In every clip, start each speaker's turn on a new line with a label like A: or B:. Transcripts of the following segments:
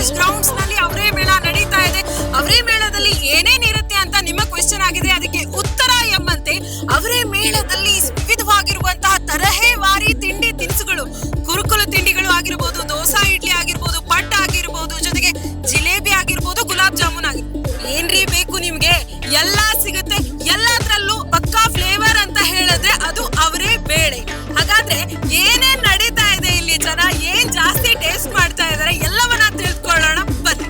A: College grounds ನಲ್ಲಿ ಅವರೇ ಮೇಳ ನಡೀತಾ ಇದೆ. ಅವರೇ ಮೇಳದಲ್ಲಿ ಏನೇನಿರುತ್ತೆ ಅಂತ ನಿಮ್ಮ ಕ್ವೆಶ್ಚನ್ ಆಗಿದೆ. ಅದಕ್ಕೆ ಉತ್ತರ ಎಂಬಂತೆ ಅವರೇ ಮೇಳದಲ್ಲಿ ವಿವಿಧವಾಗಿರುವಂತಹ ತರಹೇವಾರಿ ತಿಂಡಿ ತಿನಿಸುಗಳು, ಕುರುಕುಲು ತಿಂಡಿಗಳು ಆಗಿರ್ಬೋದು, ದೋಸಾ ಇಡ್ಲಿ ಆಗಿರ್ಬೋದು, ಪಟ್ ಆಗಿರ್ಬೋದು, ಜೊತೆಗೆ ಜಿಲೇಬಿ ಆಗಿರ್ಬೋದು, ಗುಲಾಬ್ ಜಾಮೂನ್ ಆಗಿರ್ಬೋದು, ಏನ್ರಿ ಬೇಕು ನಿಮ್ಗೆ ಎಲ್ಲಾ ಸಿಗುತ್ತೆ. ಎಲ್ಲಾದ್ರಲ್ಲೂ ಪಕ್ಕಾ ಫ್ಲೇವರ್ ಅಂತ ಹೇಳಿದ್ರೆ ಅದು ಅವರೇ ಬೇಳೆ. ಹಾಗಾದ್ರೆ ಏನೇನ್ ನಡೀತಾ ಇದೆ ಇಲ್ಲಿ, ಜನ ಏನ್ ಜಾಸ್ತಿ ಟೇಸ್ಟ್ ಮಾಡ್ತಾ ಇದಾರೆ ಎಲ್ಲವನ್ನ ತಿಳ್ಕೊಳ್ಳೋಣ ಬನ್ನಿ.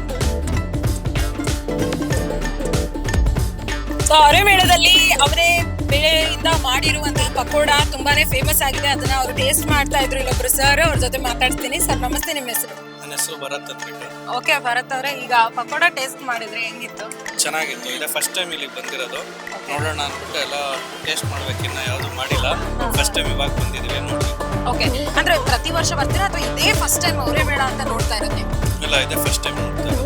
A: ಅವರೇ ಮೇಳದಲ್ಲಿ ಅವರೇ ಬೇಳೆಯಿಂದ ಮಾಡಿರುವಂತಹ ಪಕೋಡ ತುಂಬಾನೇ ಫೇಮಸ್ ಆಗಿದೆ. ಅದನ್ನ ಅವರು ಟೇಸ್ಟ್ ಮಾಡ್ತಾ ಇದ್ರು. ಇಲ್ಲೊಬ್ರು ಸರ್, ಅವ್ರ ಜೊತೆ ಮಾತಾಡ್ತೀನಿ. ಸರ್ ನಮಸ್ತೆ, ನಿಮ್ಮ ಹೆಸರು?
B: ನನ್ನ ಹೆಸರು ಭರತ್ ಅಂದ್ಬಿಟ್ಟು.
A: ಓಕೆ ಭರತ್ ಅವರೇ, ಈಗ ಪಕೋಡ ಟೇಸ್ಟ್ ಮಾಡಿದ್ರೆ ಹೆಂಗಿತ್ತು?
B: ಚೆನ್ನಾಗಿತ್ತು. ಇದೇ ಫಸ್ಟ್ ಟೈಮ್ ಇಲ್ಲಿಗೆ ಬಂದಿರೋದು. ನೋಡೋಣ ಅಂದ್ಬಿಟ್ಟು ಎಲ್ಲ ಟೇಸ್ಟ್ ಮಾಡ್ಬೇಕಿನ್ನ ಯಾವುದು ಮಾಡಿಲ್ಲ. ಫಸ್ಟ್ ಟೈಮ್ ಇವಾಗ ಬಂದಿದ್ದೀವಿ, ನೋಡಿ.
A: ಓಕೆ, ಅಂದ್ರೆ ಪ್ರತಿ ವರ್ಷ ಬರ್ತೀರಾ ಅಥವಾ ಇದೇ ಫಸ್ಟ್ ಟೈಮ್ ಅವರೇ ಮೇಳ ಅಂತ ನೋಡ್ತಾ ಇರೋದು?
B: ಇಲ್ಲ, ಇದೇ ಫಸ್ಟ್ ಟೈಮ್ ನೋಡ್ತಾ ಇರೋದು.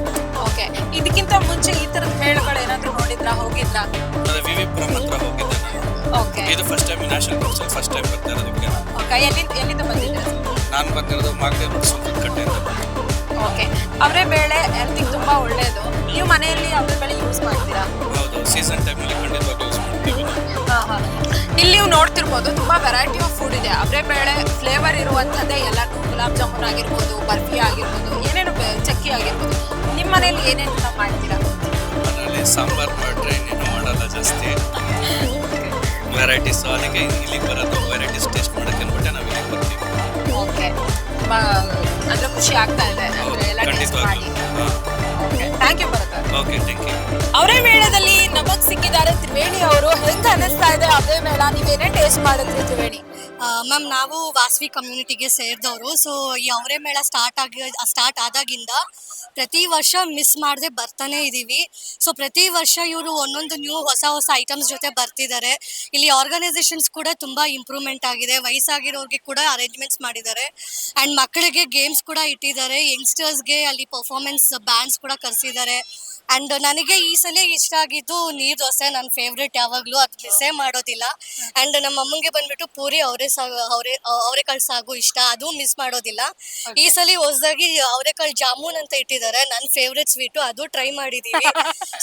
A: ಓಕೆ, ಇದಕ್ಕಿಂತ ಮುಂಚೆ ಈ ತರದ ಮೇಳಗಳು ಏನಾದ್ರು ನೋಡಿದ್ರಾ, ಹೋಗಿದ್ರಾ?
B: ಅದೇ ವಿವಿಪುರಂ ಹತ್ರ ಹೋಗಿದ್ದೆ ನಾನು.
A: ಓಕೆ,
B: ಇದು first time national council first time ಬರ್ತಾ ಇರೋದಕ್ಕೆ.
A: ಓಕೆ, ಎಲ್ಲಿಂದ ಬಂದಿದ್ದೀರಾ?
B: ನಾನು ಬಂದಿರೋದು ಮಾಗಡಿ ಸುಂಕದಕಟ್ಟೆಯಿಂದ ಬಂದಿದ್ದೆ.
A: ಓಕೆ, ಅವರೇ ಬೇಳೆ ಹೆಲ್ತಿಗೆ ತುಂಬಾ ಒಳ್ಳೆಯದು. ನೀವು ಮನೆಯಲ್ಲಿ ಅವರೇ ಬೇಳೆ ಯೂಸ್ ಮಾಡ್ತೀರಾ?
B: ಹೌದು, ಸೀಸನ್ ಟೈಮಲ್ಲಿ ಖಂಡಿತವಾಗಿ ಯೂಸ್ ಮಾಡ್ತೀವಿ.
A: ಇಲ್ಲಿ ನೀವು ನೋಡ್ತಿರ್ಬೋದು, ತುಂಬಾ ವೆರೈಟಿ ಆಫ್ ಫುಡ್ ಇದೆ. ಅವರೇ ಬೇಳೆ ಫ್ಲೇವರ್ ಇರುವಂಥದ್ದೇ ಎಲ್ಲ. ಗುಲಾಬ್ ಜಾಮೂನ್ ಆಗಿರ್ಬೋದು, ಬರ್ಫಿ ಆಗಿರ್ಬೋದು, ಏನೇನು ಚಕ್ಕಿ ಆಗಿರ್ಬೋದು. ನಿಮ್ಮ ಮನೇಲಿ ಏನೇನು ಮಾಡ್ತೀರಾ?
B: ಅದರಲ್ಲಿ ಸಾಂಬಾರು ಮಾಡಿದ್ರೆ ಇನ್ನೇನು ಮಾಡಲ್ಲ ಜಾಸ್ತಿ ವೆರೈಟೀಸ್. ಅದಕ್ಕೆ ಇಲ್ಲಿಗೆ ಬರೋದು ವೆರೈಟೀಸ್ ಟೇಸ್ಟ್ ಮಾಡೋಕ್ಕೆ ಅಂದ್ಬಿಟ್ಟೆ ನಾವು ಇಲ್ಲಿಗೆ ಬರ್ತೀವಿ.
A: ಓಕೆ, ಅಂದ್ರೆ ಖುಷಿ ಆಗ್ತಾ ಇದೆ ಎಲ್ಲ ಟೇಸ್ಟ್ ಮಾಡಿ. Thank you Bharat.
B: Okay, thank you.
A: ಅವರೇ ಮೇಳದಲ್ಲಿ ನಮಗ್ ಸಿಕ್ಕಿದ್ದಾರೆ ತ್ರಿವೇಣಿ ಅವರು. ಹೆಂಗ ಅನಿಸ್ತಾ ಇದೆ ಅವರೇ ಮೇಳ? ನೀವೇನೇ ಟೇಸ್ಟ್ ಮಾಡಿದ್ರಿ ತ್ರಿವೇಣಿ?
C: ಮ್ಯಾಮ್, ನಾವು ವಾಸವಿ ಕಮ್ಯುನಿಟಿಗೆ ಸೇರಿದವರು. ಸೊ ಈ ಅವರೇ ಮೇಳ ಸ್ಟಾರ್ಟ್ ಆದಾಗಿಂದ ಪ್ರತಿ ವರ್ಷ ಮಿಸ್ ಮಾಡದೆ ಬರ್ತಾನೆ ಇದ್ದೀವಿ. ಸೊ ಪ್ರತಿ ವರ್ಷ ಇವರು ಒಂದೊಂದು ಹೊಸ ಐಟಮ್ಸ್ ಜೊತೆ ಬರ್ತಿದ್ದಾರೆ. ಇಲ್ಲಿ ಆರ್ಗನೈಸೇಷನ್ಸ್ ಕೂಡ ತುಂಬ ಇಂಪ್ರೂವ್ಮೆಂಟ್ ಆಗಿದೆ. ವಯಸ್ಸಾಗಿರೋರಿಗೆ ಕೂಡ ಅರೇಂಜ್ಮೆಂಟ್ಸ್ ಮಾಡಿದ್ದಾರೆ. ಆ್ಯಂಡ್ ಮಕ್ಕಳಿಗೆ ಗೇಮ್ಸ್ ಕೂಡ ಇಟ್ಟಿದ್ದಾರೆ. ಯಂಗ್ಸ್ಟರ್ಸ್ಗೆ ಅಲ್ಲಿ ಪರ್ಫಾರ್ಮೆನ್ಸ್ ಬ್ಯಾಂಡ್ಸ್ ಕೂಡ ಕರೆಸಿದ್ದಾರೆ. ಆ್ಯಂಡ್ ನನಗೆ ಈ ಸಲ ಇಷ್ಟ ಆಗಿದ್ದು ನೀರು ದೋಸೆ, ನನ್ನ ಫೇವ್ರೇಟ್. ಯಾವಾಗಲೂ ಅದು ಮಿಸ್ಸೇ ಮಾಡೋದಿಲ್ಲ. ಆ್ಯಂಡ್ ನಮ್ಮ ಅಮ್ಮಂಗೆ ಬಂದ್ಬಿಟ್ಟು ಪೂರಿ ಅವರೆಕಾಳು ಸಾಗು ಇಷ್ಟ, ಅದು ಮಿಸ್ ಮಾಡೋದಿಲ್ಲ. ಈ ಸಲ ಹೊಸದಾಗಿ ಅವರೆಕಾಳು ಜಾಮೂನ್ ಅಂತ ಇಟ್ಟಿದ್ದಾರೆ, ನನ್ನ ಫೇವ್ರೇಟ್ ಸ್ವೀಟು, ಅದು ಟ್ರೈ ಮಾಡಿದೀವಿ.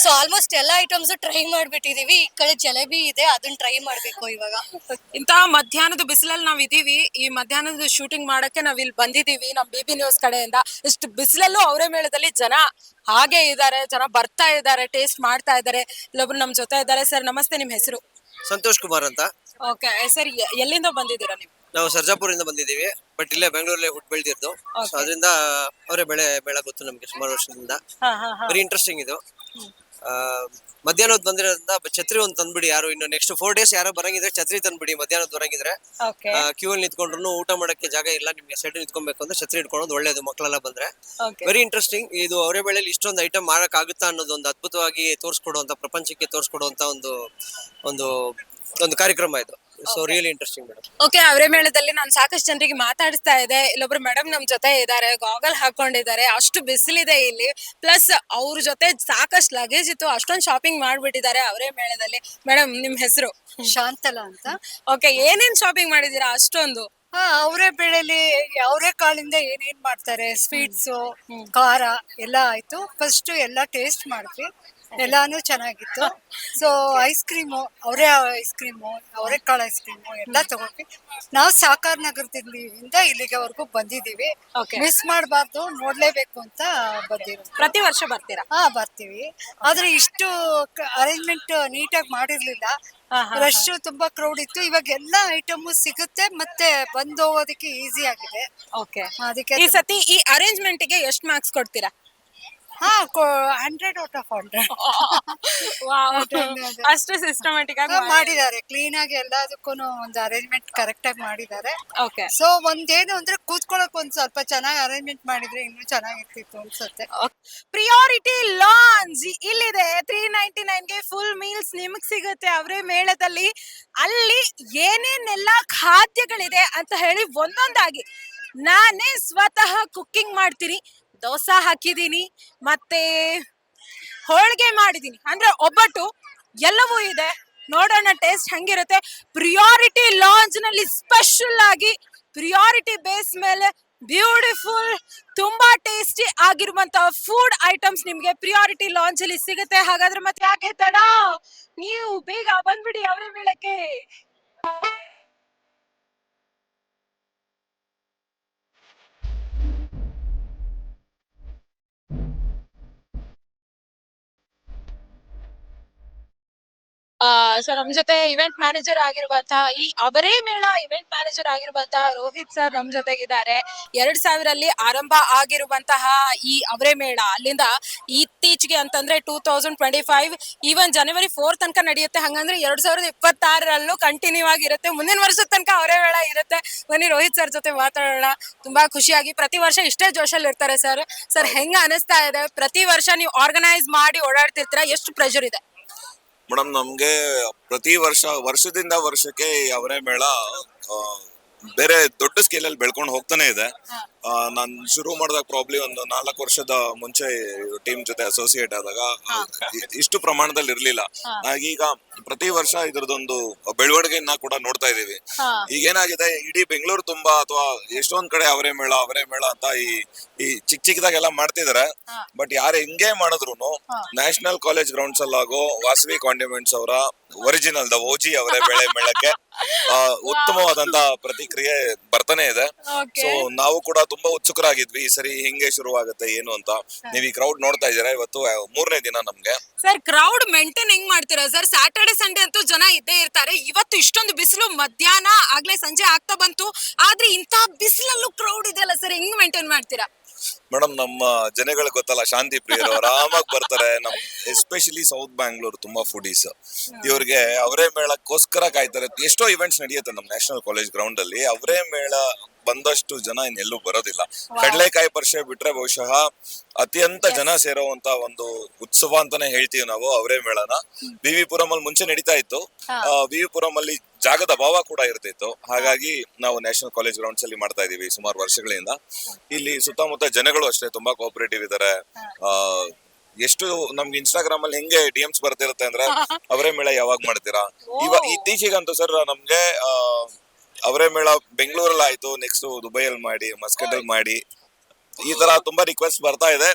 C: ಸೊ ಆಲ್ಮೋಸ್ಟ್ ಎಲ್ಲ ಐಟಮ್ಸ್ ಟ್ರೈ ಮಾಡ್ಬಿಟ್ಟಿದೀವಿ. ಈ ಕಡೆ ಜಲೇಬಿ ಇದೆ, ಅದನ್ನ ಟ್ರೈ ಮಾಡ್ಬೇಕು ಇವಾಗ.
A: ಇಂತಹ ಮಧ್ಯಾಹ್ನದ ಬಿಸಿಲಲ್ಲಿ ನಾವ್ ಇದೀವಿ. ಈ ಮಧ್ಯಾಹ್ನದ ಶೂಟಿಂಗ್ ಮಾಡಕ್ಕೆ ನಾವ್ ಇಲ್ಲಿ ಬಂದಿದೀವಿ, ನಮ್ BB ನ್ಯೂಸ್ ಕಡೆಯಿಂದ. ಇಷ್ಟು ಬಿಸಿಲಲ್ಲೂ ಅವರೇ ಮೇಳದಲ್ಲಿ ಜನ ಹಾಗೆ ಇದ್ದಾರೆ, ಜನ ಬರ್ತಾ ಇದ್ದಾರೆ, ಟೇಸ್ಟ್ ಮಾಡ್ತಾ ಇದ್ದಾರೆ. ಇಲ್ಲೊಬ್ರು ನಮ್ ಜೊತೆ ಇದ್ದಾರೆ. ಸರ್ ನಮಸ್ತೆ, ನಿಮ್ ಹೆಸರು?
D: ಸಂತೋಷ್ ಕುಮಾರ್ ಅಂತ.
A: ಓಕೆ ಸರ್, ಎಲ್ಲಿಂದ ಬಂದಿದ್ದೀರಾ ನೀವು?
D: ನಾವು ಸರ್ಜಾಪುರಿಂದ ಬಂದಿದ್ದೀವಿ, ಬಟ್ ಇಲ್ಲೇ ಬೆಂಗಳೂರಲ್ಲೇ ಹುಟ್ಟು ಬೆಳೆದಿದ್ದು. ಅದರಿಂದ ಅವರೇ ಬೆಳೆ ಗೊತ್ತು ನಮ್ಗೆ ಸುಮಾರು ವರ್ಷದಿಂದ. ವೆರಿ ಇಂಟ್ರೆಸ್ಟಿಂಗ್ ಇದು. ಮಧ್ಯಾಹ್ನದ್ ಬಂದಿರೋದ್ರಿಂದ ಛತ್ರಿ ಒಂದು ತಂದ್ಬಿಡಿ. ಯಾರು ಇನ್ನು ನೆಕ್ಸ್ಟ್ 4 days ಯಾರೋ ಬರಂಗಿದ್ರೆ ಛತ್ರಿ ತಂದ್ಬಿಡಿ. ಮಧ್ಯಾಹ್ನದ್ ಬರಂಗಿದ್ರೆ ಕ್ಯೂ ಅಲ್ಲಿ ನಿಂತ್ಕೊಂಡ್ರು ಊಟ ಮಾಡಕ್ಕೆ ಜಾಗ ಇಲ್ಲ, ನಿಮ್ಗೆ ಸೈಡ್ ನಿಂತ್ಕೊಬೇಕು ಅಂದ್ರೆ ಛತ್ರಿ ಇಟ್ಕೊಳ್ಳೋದು ಒಳ್ಳೇದು ಮಕ್ಕಳೆಲ್ಲ ಬಂದ್ರೆ. Very interesting. ಇದು ಅವರೇ ಬೆಳೆಯಲ್ಲಿ ಇಷ್ಟೊಂದು ಐಟಮ್ ಮಾಡಕ್ ಆಗುತ್ತಾ ಅನ್ನೋದು ಒಂದು ಅದ್ಭುತವಾಗಿ ತೋರಿಸ್ಕೊಡುವಂತ, ಪ್ರಪಂಚಕ್ಕೆ ತೋರಿಸ್ಕೊಡುವಂತ ಒಂದು ಕಾರ್ಯಕ್ರಮ ಇದು. So really interesting madam.
A: Okay, ಅವರೇ ಮೇಳದಲ್ಲಿ ನಾನು ಸಾಕಷ್ಟು ಜನರಿಗೆ ಮಾತಾಡಿಸ್ತಾ ಇದೆ. ಇಲ್ಲೊಬ್ರು ಮೇಡಮ್ ನಮ್ ಜೊತೆ ಇದ್ದಾರೆ, ಗಾಗಲ್ ಹಾಕೊಂಡಿದ್ದಾರೆ. ಅಷ್ಟು ಬಿಸಿಲಿದೆ ಇಲ್ಲಿ. ಪ್ಲಸ್ ಅವ್ರ ಜೊತೆ ಸಾಕಷ್ಟು ಲಗೇಜ್ ಇತ್ತು, ಅಷ್ಟೊಂದು ಶಾಪಿಂಗ್ ಮಾಡ್ಬಿಟ್ಟಿದ್ದಾರೆ ಅವರೇ ಮೇಳದಲ್ಲಿ. ಮೇಡಮ್, ನಿಮ್ ಹೆಸರು?
C: ಶಾಂತಲಾ ಅಂತ.
A: ಓಕೆ, ಏನೇನ್ ಶಾಪಿಂಗ್ ಮಾಡಿದೀರಾ ಅಷ್ಟೊಂದು?
C: ಅವರೇ ಬೆಳೆಲಿ ಅವರೇ ಕಾಳಿಂದ ಏನೇನ್ ಮಾಡ್ತಾರೆ, ಸ್ವೀಟ್ಸು, ಖಾರ ಎಲ್ಲ ಆಯ್ತು. ಫಸ್ಟ್ ಎಲ್ಲ ಟೇಸ್ಟ್ ಮಾಡಿದ್ವಿ, ಎಲ್ಲಾನು ಚೆನ್ನಾಗಿತ್ತು. So ice cream, ice cream, ಅವರೆಕಾಳು ಐಸ್ ಕ್ರೀಮು ಎಲ್ಲ ತಗೊಂಡ್ವಿ. ನಾವು ಸಾಕಾರ ನಗರದಿಂದ ಇಲ್ಲಿಗೆವರೆಗೂ ಬಂದಿದ್ದೀವಿ. ಮಿಸ್ ಮಾಡಬಾರ್ದು, ನೋಡ್ಲೇಬೇಕು ಅಂತ ಬಂದಿರೋದು.
A: ಪ್ರತಿ ವರ್ಷ ಬರ್ತೀರಾ?
C: ಬರ್ತೀವಿ. ಆದ್ರೆ ಇಷ್ಟು ಅರೇಂಜ್ಮೆಂಟ್ ನೀಟಾಗಿ ಮಾಡಿರ್ಲಿಲ್ಲ. ರಶ್ ತುಂಬಾ ಕ್ರೌಡ್ ಇತ್ತು. ಇವಾಗ ಎಲ್ಲಾ ಐಟಮ್ ಸಿಗುತ್ತೆ, ಮತ್ತೆ ಬಂದು ಹೋಗೋದಕ್ಕೆ ಈಸಿ ಆಗಿದೆ.
A: ಓಕೆ,
C: ಅದಕ್ಕೆ
A: ಈ ಸತಿ ಈ ಅರೇಂಜ್ಮೆಂಟ್ ಗೆ ಎಷ್ಟು ಮಾರ್ಕ್ಸ್ ಕೊಡ್ತೀರಾ?
C: 100 out of 100.
A: ಅಷ್ಟು ಸಿಸ್ಟಮ್ಯಾಟಿಕ್ ಆಗಿ
C: ಮಾಡಿದ್ದಾರೆ. ಕ್ಲೀನ್ ಆಗಿ ಎಲ್ಲದಕ್ಕೂ ಒಂದು ಅರೇಂಜ್ಮೆಂಟ್ ಕರೆಕ್ಟ್ ಆಗಿ ಮಾಡಿದ್ದಾರೆ.
A: ಓಕೆ,
C: ಸೊ ಒಂದೇನು ಅಂದ್ರೆ ಕೂತ್ಕೊಳ್ಳೋಕೆ ಒಂದ್ ಸ್ವಲ್ಪ ಚೆನ್ನಾಗಿ ಅರೇಂಜ್ಮೆಂಟ್ ಮಾಡಿದ್ರೆ ಇನ್ನೂ ಚೆನ್ನಾಗಿರ್ತಿತ್ತು ಅನ್ಸುತ್ತೆ.
A: ಪ್ರಿಯಾರಿಟಿ ಲಾಂಜ್ ಇಲ್ಲಿದೆ. 399 ಗೆ ಫುಲ್ ಮೀಲ್ಸ್ ನಿಮಗ್ ಸಿಗುತ್ತೆ ಅವರೇ ಮೇಳದಲ್ಲಿ. ಅಲ್ಲಿ ಏನೇನೆಲ್ಲ ಖಾದ್ಯಗಳಿದೆ ಅಂತ ಹೇಳಿ ಒಂದೊಂದಾಗಿ ನಾನೇ ಸ್ವತಃ ಕುಕ್ಕಿಂಗ್ ಮಾಡ್ತೀನಿ. ದೋಸೆ ಹಾಕಿದೀನಿ, ಮತ್ತೆ ಹೋಳಿಗೆ ಮಾಡಿದೀನಿ, ಅಂದ್ರೆ ಒಬ್ಬಟ್ಟು, ಎಲ್ಲವೂ ಇದೆ. ನೋಡೋಣ ಟೇಸ್ಟ್ ಹೆಂಗಿರುತ್ತೆ. ಪ್ರಿಯಾರಿಟಿ ಲಾಂಜ್ ನಲ್ಲಿ ಸ್ಪೆಷಲ್ ಆಗಿ ಪ್ರಿಯಾರಿಟಿ ಬೇಸ್ ಮೇಲೆ ಬ್ಯೂಟಿಫುಲ್, ತುಂಬಾ ಟೇಸ್ಟಿ ಆಗಿರುವಂತಹ ಫುಡ್ ಐಟಮ್ಸ್ ನಿಮ್ಗೆ ಪ್ರಿಯಾರಿಟಿ ಲಾಂಚ್ ಅಲ್ಲಿ ಸಿಗುತ್ತೆ. ಹಾಗಾದ್ರೆ ಮತ್ತೆ ಯಾಕೆ ತಡ, ನೀವು ಬೇಗ ಬಂದ್ಬಿಡಿ ಅವರೇ ಮೇಳಕ್ಕೆ. ಸೊ ನಮ್ ಜೊತೆ ಇವೆಂಟ್ ಮ್ಯಾನೇಜರ್ ಆಗಿರುವಂತಹ ಈ ಅವರೇ ಮೇಳ ಇವೆಂಟ್ ಮ್ಯಾನೇಜರ್ ಆಗಿರುವಂತಹ ರೋಹಿತ್ ಸರ್ ನಮ್ ಜೊತೆಗಿದ್ದಾರೆ. 2000 ಆರಂಭ ಆಗಿರುವಂತಹ ಈ ಅವರೇ ಮೇಳ ಅಲ್ಲಿಂದ ಇತ್ತೀಚೆಗೆ ಅಂತಂದ್ರೆ 2025 ಈವನ್ ಜನವರಿ 4 ತನಕ ನಡೆಯುತ್ತೆ. ಹಂಗಂದ್ರೆ 2026ರಲ್ಲೂ ಕಂಟಿನ್ಯೂ ಆಗಿರುತ್ತೆ. ಮುಂದಿನ ವರ್ಷದ ತನಕ ಅವರೇ ಮೇಳ ಇರುತ್ತೆ. ಬನ್ನಿ ರೋಹಿತ್ ಸರ್ ಜೊತೆ ಮಾತಾಡೋಣ. ತುಂಬಾ ಖುಷಿಯಾಗಿ ಪ್ರತಿ ವರ್ಷ ಇಷ್ಟೇ ಜೋಶಲ್ಲಿ ಇರ್ತಾರೆ ಸರ್. ಸರ್ ಹೆಂಗ ಅನಿಸ್ತಾ ಇದೆ? ಪ್ರತಿ ವರ್ಷ ನೀವು ಆರ್ಗನೈಸ್ ಮಾಡಿ ಓಡಾಡ್ತಿರ್ತೀರಾ, ಎಷ್ಟು ಪ್ರೆಷರ್ ಇದೆ?
E: ಮೇಡಮ್, ನಮ್ಗೆ ಪ್ರತಿ ವರ್ಷದಿಂದ ವರ್ಷಕ್ಕೆ ಈ ಅವರೇ ಮೇಳ ಬೇರೆ ದೊಡ್ಡ ಸ್ಕೇಲ್ ಅಲ್ಲಿ ಬೆಳ್ಕೊಂಡು ಹೋಗ್ತಾನೆ ಇದೆ. ನಾನ್ ಶುರು ಮಾಡಿದಾಗ ಪ್ರಾಬ್ಲಿ ಒಂದು 4 ವರ್ಷದ ಮುಂಚೆ ಟೀಮ್ ಜೊತೆ ಅಸೋಸಿಯೇಟ್ ಆದಾಗ ಇಷ್ಟು ಪ್ರಮಾಣದಲ್ಲಿ ಇರ್ಲಿಲ್ಲ. ಈಗ ಪ್ರತಿ ವರ್ಷ ಇದ್ರದೊಂದು ಬೆಳವಣಿಗೆಯನ್ನ ಕೂಡ ನೋಡ್ತಾ ಇದೀವಿ. ಈಗೇನಾಗಿದೆ, ಇಡೀ ಬೆಂಗಳೂರು ತುಂಬಾ ಅಥವಾ ಎಷ್ಟೊಂದ್ ಕಡೆ ಅವರೇ ಮೇಳ ಅಂತ ಈ ಚಿಕ್ಕದಾಗೆಲ್ಲ ಮಾಡ್ತಿದಾರೆ. ಬಟ್ ಯಾರು ಹೆಂಗೆ ಮಾಡಿದ್ರು ನ್ಯಾಷನಲ್ ಕಾಲೇಜ್ ಗ್ರೌಂಡ್ಸ್ ಅಲ್ಲಾಗೋ ವಾಸವಿ ಕಾಂಡಿಮೆಂಟ್ಸ್ ಅವರ ಒರಿಜಿನಲ್ ಓಜಿ ಅವರೇ ಮೇಳಕ್ಕೆ ಉತ್ತಮವಾದಂತ ಪ್ರತಿಕ್ರಿಯೆ ಬರ್ತಾನೆ ಇದೆ. ಸೊ ನಾವು ಕೂಡ ತುಂಬಾ ಉತ್ಸುಕರಾಗಿದ್ವಿ ಈ ಸರಿ ಹಿಂಗೆ ಶುರುವಾಗುತ್ತೆ ಏನು ಅಂತ. ನೀವ್ ಈ ಕ್ರೌಡ್ ನೋಡ್ತಾ ಇದ್ದೀರಾ, ಇವತ್ತು 3ನೇ ದಿನ ನಮ್ಗೆ.
A: ಸರ್ ಕ್ರೌಡ್ ಮೇಂಟೈನ್ ಹೆಂಗ್ ಮಾಡ್ತೀರಾ ಸರ್? ಸ್ಯಾಟರ್ಡೆ ಸಂಡೇ ಅಂತೂ ಜನ ಇದ್ದೇ ಇರ್ತಾರೆ. ಇವತ್ತು ಇಷ್ಟೊಂದು ಬಿಸಿಲು, ಮಧ್ಯಾಹ್ನ ಆಗ್ಲೇ ಸಂಜೆ ಆಗ್ತಾ ಬಂತು, ಆದ್ರೆ ಇಂತ ಬಿಸಿಲಲ್ಲೂ ಕ್ರೌಡ್ ಇದೆಯಲ್ಲ ಸರ್, ಹೆಂಗ್ ಮೇಂಟೈನ್ ಮಾಡ್ತೀರಾ?
E: ಮೇಡಮ್, ನಮ್ಮ ಜನಗಳಿಗೆ ಗೊತ್ತಲ್ಲ, ಶಾಂತಿ ಪ್ರಿಯರು ಆರಾಮಾಗಿ ಬರ್ತಾರೆ. ಎಸ್ಪೆಷಲಿ ಸೌತ್ ಬ್ಯಾಂಗ್ಳೂರ್ ತುಂಬಾ ಫುಡೀಸ್, ಇವ್ರಿಗೆ ಅವರೇ ಮೇಳಕ್ಕೋಸ್ಕರ ಕಾಯ್ತಾರೆ. ಎಷ್ಟೋ ಇವೆಂಟ್ಸ್ ನಡೆಯುತ್ತೆ ನಮ್ಮ ನ್ಯಾಷನಲ್ ಕಾಲೇಜ್ ಗ್ರೌಂಡ್ ಅಲ್ಲಿ. ಅವರೇ ಮೇಳ ಬಂದಷ್ಟು ಜನ ಇನ್ನೆಲ್ಲೂ ಬರೋದಿಲ್ಲ. ಕಡಲೆಕಾಯಿ ಪರಿಷೆ ಬಿಟ್ರೆ ಬಹುಶಃ ಅತ್ಯಂತ ಜನ ಸೇರುವಂತ ಒಂದು ಉತ್ಸವ ಅಂತಾನೆ ಹೇಳ್ತೀವಿ ನಾವು ಅವರೇ ಮೇಳನ. ವಿ ಪುರಂ ಅಲ್ಲಿ ಮುಂಚೆ ನಡೀತಾ ಇತ್ತು. ವಿ ಪುರಂ ಅಲ್ಲಿ ಜಾಗದ ಅಭಾವ ಕೂಡ ಇರ್ತಿತ್ತು. ಹಾಗಾಗಿ ನಾವು ನ್ಯಾಷನಲ್ ಕಾಲೇಜ್ ಗ್ರೌಂಡ್ಸ್ ಅಲ್ಲಿ ಮಾಡ್ತಾ ಇದೀವಿ ಸುಮಾರು ವರ್ಷಗಳಿಂದ. ಇಲ್ಲಿ ಸುತ್ತಮುತ್ತ ಜನಗಳು ಅಷ್ಟೇ ತುಂಬಾ ಕೋಆಪರೇಟಿವ್ ಇದಾರೆ. ಎಷ್ಟು ನಮ್ಗೆ ಇನ್ಸ್ಟಾಗ್ರಾಮ್ ಅಲ್ಲಿ ಹೆಂಗೆ ಡಿಎಮ್ಸ್ ಬರ್ತಿರುತ್ತೆ ಅಂದ್ರೆ ಅವರೇ ಮೇಳ ಯಾವಾಗ ಮಾಡ್ತೀರಾ. ಇತ್ತೀಚೆಗಂತೂ ಸರ್ ನಮ್ಗೆ ಅವರೇ ಮೇಳ ಬೆಂಗಳೂರಲ್ಲಿ ಆಯ್ತು, ನೆಕ್ಸ್ಟ್ ದುಬೈಯಲ್ಲಿ ಮಾಡಿ, ಮಸ್ಕಟ್ ಅಲ್ಲಿ ಮಾಡಿ, ಈ ತರ ತುಂಬಾ ರಿಕ್ವೆಸ್ಟ್ ಬರ್ತಾ ಇದೆ.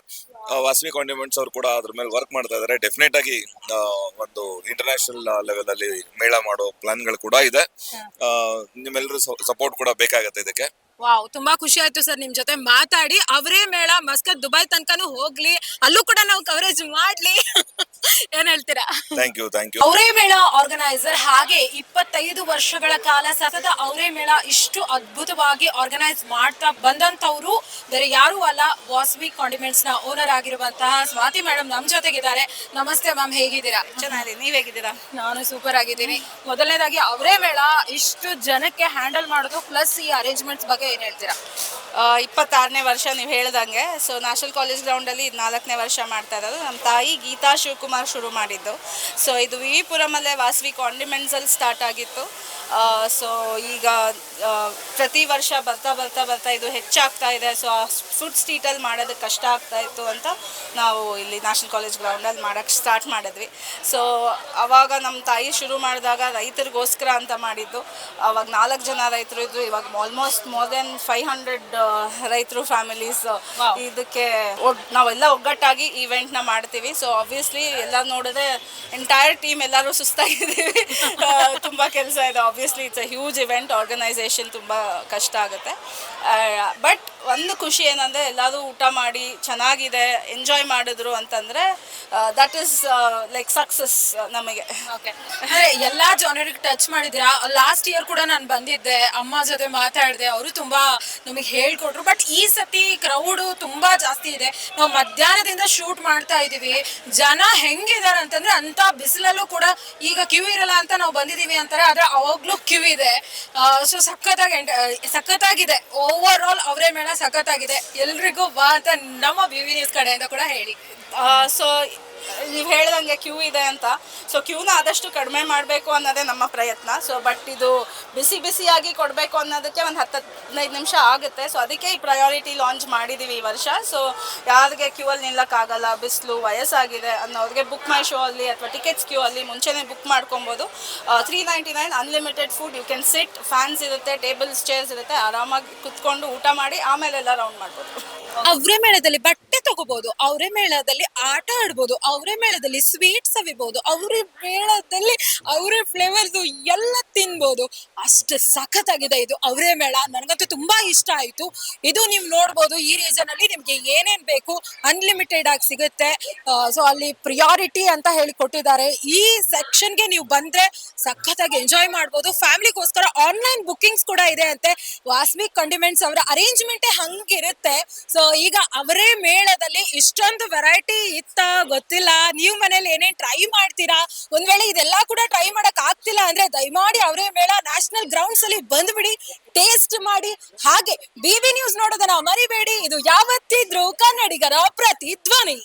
E: ವಾಸವಿ ಕಾಂಡಿಮೆಂಟ್ಸ್ ಅವ್ರು ಕೂಡ ಅದ್ರ ಮೇಲೆ ವರ್ಕ್ ಮಾಡ್ತಾ ಇದಾರೆ. ಡೆಫಿನೆಟ್ ಆಗಿ ಒಂದು ಇಂಟರ್ನ್ಯಾಷನಲ್ ಲೆವೆಲ್ ಅಲ್ಲಿ ಮೇಳ ಮಾಡೋ ಪ್ಲಾನ್ ಗಳು ಕೂಡ ಇದೆ. ನಿಮ್ಮೆಲ್ಲರೂ ಸಪೋರ್ಟ್ ಕೂಡ ಬೇಕಾಗತ್ತೆ ಇದಕ್ಕೆ.
A: ವಾವ್, ತುಂಬಾ ಖುಷಿ ಆಯ್ತು ಸರ್ ನಿಮ್ ಜೊತೆ ಮಾತಾಡಿ. ಅವರೇ ಮೇಳ ಮಸ್ಕತ್ ದುಬೈ ತನಕನೂ ಹೋಗ್ಲಿ, ಅಲ್ಲೂ ಕೂಡ ನಾವು ಕವರೇಜ್ ಮಾಡ್ಲಿ. ಏನ್ ಹೇಳ್ತೀರಾ?
E: Thank you.
A: ಅವರೇ ಮೇಳ ಆರ್ಗನೈಸರ್, ಹಾಗೆ 25 ವರ್ಷಗಳ ಕಾಲ ಸತತ ಅವರೇ ಮೇಳ ಇಷ್ಟು ಅದ್ಭುತವಾಗಿ ಆರ್ಗನೈಸ್ ಮಾಡ್ತಾ ಬಂದಂತವ್ರು ಬೇರೆ ಯಾರು ಅಲ್ಲ, ವಾಸವಿ ಕಾಂಡಿಮೆಂಟ್ಸ್ ನ ಓನರ್ ಆಗಿರುವಂತಹ ಸ್ವಾತಿ ಮೇಡಮ್ ನಮ್ ಜೊತೆಗಿದ್ದಾರೆ. ನಮಸ್ತೆ ಮ್ಯಾಮ್, ಹೇಗಿದ್ದೀರಾ?
F: ಚೆನ್ನಾಗಿದೆ, ನೀವ್ ಹೇಗಿದ್ದೀರಾ?
A: ನಾನು ಸೂಪರ್ ಆಗಿದ್ದೀನಿ. ಮೊದಲನೇದಾಗಿ ಅವರೇ ಮೇಳ ಇಷ್ಟು ಜನಕ್ಕೆ ಹ್ಯಾಂಡಲ್ ಮಾಡೋದು ಪ್ಲಸ್ ಈ ಅರೇಂಜ್ಮೆಂಟ್ಸ್ ಬಗ್ಗೆ ಏನ್ ಹೇಳ್ತೀರಾ?
F: 26ನೇ ವರ್ಷ ನೀವು ಹೇಳ್ದಂಗೆ. ಸೊ ನ್ಯಾಷನಲ್ ಕಾಲೇಜ್ ಗ್ರೌಂಡಲ್ಲಿ 4ನೇ ವರ್ಷ ಮಾಡ್ತಾ ಇರೋದು. ನಮ್ಮ ತಾಯಿ ಗೀತಾ ಶಿವಕುಮಾರ್ ಶುರು ಮಾಡಿದ್ದು. ಸೊ ಇದು ವಿ ಪುರಮಲ್ಲೇ ವಾಸವಿ ಕಾಂಡಿಮೆಂಟ್ಸಲ್ಲಿ ಸ್ಟಾರ್ಟ್ ಆಗಿತ್ತು. ಸೊ ಈಗ ಪ್ರತಿ ವರ್ಷ ಬರ್ತಾ ಇದು ಹೆಚ್ಚಾಗ್ತಾ ಇದೆ. ಸೊ ಆ ಫುಡ್ ಸ್ಟ್ರೀಟಲ್ಲಿ ಮಾಡೋದಕ್ಕೆ ಕಷ್ಟ ಆಗ್ತಾ ಇತ್ತು ಅಂತ ನಾವು ಇಲ್ಲಿ ನ್ಯಾಷನಲ್ ಕಾಲೇಜ್ ಗ್ರೌಂಡಲ್ಲಿ ಮಾಡೋಕ್ಕೆ ಸ್ಟಾರ್ಟ್ ಮಾಡಿದ್ವಿ. ಸೊ ಆವಾಗ ನಮ್ಮ ತಾಯಿ ಶುರು ಮಾಡಿದಾಗ ರೈತರಿಗೋಸ್ಕರ ಅಂತ ಮಾಡಿದ್ದು. ಆವಾಗ 4 ಜನ ರೈತರು ಇದ್ರು. ಇವಾಗ ಆಲ್ಮೋಸ್ಟ್ ಮೋರ್ ದೆನ್ 500 ರೈತರು ಫ್ಯಾಮಿಲೀಸ್ ಇದಕ್ಕೆ ನಾವೆಲ್ಲ ಒಗ್ಗಟ್ಟಾಗಿ ಈವೆಂಟ್ನ ಮಾಡ್ತೀವಿ. ಸೊ ಆಬ್ವಿಯಸ್ಲಿ ಎಲ್ಲ ನೋಡಿದ್ರೆ ಎಂಟೈರ್ ಟೀಮ್ ಎಲ್ಲರೂ ಸುಸ್ತಾಗಿದ್ದೀವಿ. ತುಂಬ ಕೆಲಸ ಇದೆ. Obviously it's a huge event. Organisation ತುಂಬ ಕಷ್ಟ ಆಗುತ್ತೆ. ಬಟ್ ಒಂದು ಖುಷಿ ಏನಂದರೆ ಎಲ್ಲರೂ ಊಟ ಮಾಡಿ ಚೆನ್ನಾಗಿದೆ, ಎಂಜಾಯ್ ಮಾಡಿದ್ರು ಅಂತಂದರೆ ದಟ್ ಈಸ್ ಲೈಕ್ ಸಕ್ಸಸ್ ನಮಗೆ.
A: ಎಲ್ಲಾ ಜಾನರಿಗೆ ಟಚ್ ಮಾಡಿದ್ದೀರಾ. ಲಾಸ್ಟ್ ಇಯರ್ ಕೂಡ ನಾನು ಬಂದಿದ್ದೆ, ಅಮ್ಮ ಜೊತೆ ಮಾತಾಡಿದೆ, ಅವರು ತುಂಬಾ ನಮಗೆ ಹೇಳ್ಕೊಟ್ರು. ಬಟ್ ಈ ಸತಿ ಕ್ರೌಡ್ ತುಂಬಾ ಜಾಸ್ತಿ ಇದೆ. ನಾವು ಮಧ್ಯಾಹ್ನದಿಂದ ಶೂಟ್ ಮಾಡ್ತಾ ಇದೀವಿ. ಜನ ಹೆಂಗಿದಾರೆ ಅಂತಂದ್ರೆ ಅಂತ ಬಿಸಿಲಲ್ಲೂ ಕೂಡ ಈಗ ಕ್ಯೂ ಇರಲ್ಲ ಅಂತ ನಾವು ಬಂದಿದೀವಿ ಅಂತಾರೆ, ಆದ್ರೆ ಅವಾಗ್ಲೂ ಕ್ಯೂ ಇದೆ. ಸೊ ಸಖತ್ತಾಗಿದೆ. ಓವರ್ ಆಲ್ ಅವರೇ ಮೇಳ ಸಖತ್ತಾಗಿದೆ. ಎಲ್ರಿಗೂ ಬಾ ಅಂತ ನಮ್ಮ BV ನ್ಯೂಸ್ ಕಡೆಯಿಂದ ಕೂಡ ಹೇಳಿ.
F: ಸೊ ನೀವು ಹೇಳ್ದಂಗೆ ಕ್ಯೂ ಇದೆ ಅಂತ. ಸೊ ಕ್ಯೂನ ಆದಷ್ಟು ಕಡಿಮೆ ಮಾಡಬೇಕು ಅನ್ನೋದೇ ನಮ್ಮ ಪ್ರಯತ್ನ. ಸೊ ಬಟ್ ಇದು ಬಿಸಿಯಾಗಿ ಕೊಡಬೇಕು ಅನ್ನೋದಕ್ಕೆ ಒಂದು 10-15 ನಿಮಿಷ ಆಗುತ್ತೆ. ಸೊ ಅದಕ್ಕೆ ಈ ಪ್ರಯಾರಿಟಿ ಲಾಂಚ್ ಮಾಡಿದ್ದೀವಿ ಈ ವರ್ಷ. ಸೊ ಯಾರಿಗೆ ಕ್ಯೂ ಅಲ್ಲಿ ನಿಲ್ಲಕ್ಕಾಗಲ್ಲ, ಬಿಸಿಲು, ವಯಸ್ಸಾಗಿದೆ ಅನ್ನೋರಿಗೆ ಬುಕ್ ಮೈ ಶೋ ಅಲ್ಲಿ ಅಥವಾ ಟಿಕೆಟ್ಸ್ ಕ್ಯೂ ಅಲ್ಲಿ ಮುಂಚೆನೇ ಬುಕ್ ಮಾಡ್ಕೊಬೋದು. 399 unlimited food, you can sit, fans ಇರುತ್ತೆ, ಟೇಬಲ್ಸ್, ಚೇರ್ಸ್ ಇರುತ್ತೆ, ಆರಾಮಾಗಿ ಕುತ್ಕೊಂಡು ಊಟ ಮಾಡಿ ಆಮೇಲೆಲ್ಲ ರೌಂಡ್ ಮಾಡ್ಬೋದು.
A: ಅವರೇ ಮೇಳದಲ್ಲಿ ಬಟ್ಟೆ ತಗೋಬಹುದು, ಅವರೇ ಮೇಳದಲ್ಲಿ ಆಟ ಆಡ್ಬೋದು, ಅವರೇ ಮೇಳದಲ್ಲಿ ಸ್ವೀಟ್ ಸವಿಬಹುದು, ಅವರೇ ಮೇಳದಲ್ಲಿ ಅವರೇ ಫ್ಲೇವರ್ಸ್ ಎಲ್ಲ ತಿನ್ಬೋದು. ಅಷ್ಟು ಸಖತ್ತಾಗಿದೆ ಇದು ಅವರೇ ಮೇಳ. ನನಗಂತೂ ತುಂಬಾ ಇಷ್ಟ ಆಯ್ತು. ಇದು ನೀವು ನೋಡ್ಬೋದು, ಈ ರೀಸನ್ ಅಲ್ಲಿ ನಿಮ್ಗೆ ಏನೇನ್ ಬೇಕು ಅನ್ಲಿಮಿಟೆಡ್ ಆಗಿ ಸಿಗುತ್ತೆ. ಸೊ ಅಲ್ಲಿ ಪ್ರಿಯಾರಿಟಿ ಅಂತ ಹೇಳಿ ಕೊಟ್ಟಿದ್ದಾರೆ. ಈ ಸೆಕ್ಷನ್ಗೆ ನೀವು ಬಂದ್ರೆ ಸಖತ್ತಾಗಿ ಎಂಜಾಯ್ ಮಾಡ್ಬೋದು. ಫ್ಯಾಮಿಲಿಗೋಸ್ಕರ ಆನ್ಲೈನ್ ಬುಕ್ಕಿಂಗ್ಸ್ ಕೂಡ ಇದೆ ಅಂತೆ. ವಾಸ್ವಿ ಕಂಡಿಮೆಂಟ್ಸ್ ಅವರ ಅರೇಂಜ್ಮೆಂಟ್ ಹಂಗಿರುತ್ತೆ. ಸೊ ಈಗ ಅವರೇ ಮೇಳದಲ್ಲಿ ಇಷ್ಟೊಂದು ವೆರೈಟಿ ಇತ್ತ ಗೊತ್ತಿಲ್ಲ. ನೀವು ಮನೇಲಿ ಏನೇನ್ ಟ್ರೈ ಮಾಡ್ತೀರಾ? ಒಂದ್ ವೇಳೆ ಇದೆಲ್ಲ ಕೂಡ ಟ್ರೈ ಮಾಡಕ್ ಆಗ್ತಿಲ್ಲ ಅಂದ್ರೆ ದಯಮಾಡಿ ಅವರೇ ಮೇಳ ನ್ಯಾಷನಲ್ ಗ್ರೌಂಡ್ಸ್ ಅಲ್ಲಿ ಬಂದ್ಬಿಡಿ, ಟೇಸ್ಟ್ ಮಾಡಿ. ಹಾಗೆ BB ನ್ಯೂಸ್ ನೋಡೋದನ್ನ ಮರಿಬೇಡಿ. ಇದು ಯಾವತ್ತಿದ್ರೂ ಕನ್ನಡಿಗರ ಪ್ರತಿಧ್ವನಿ.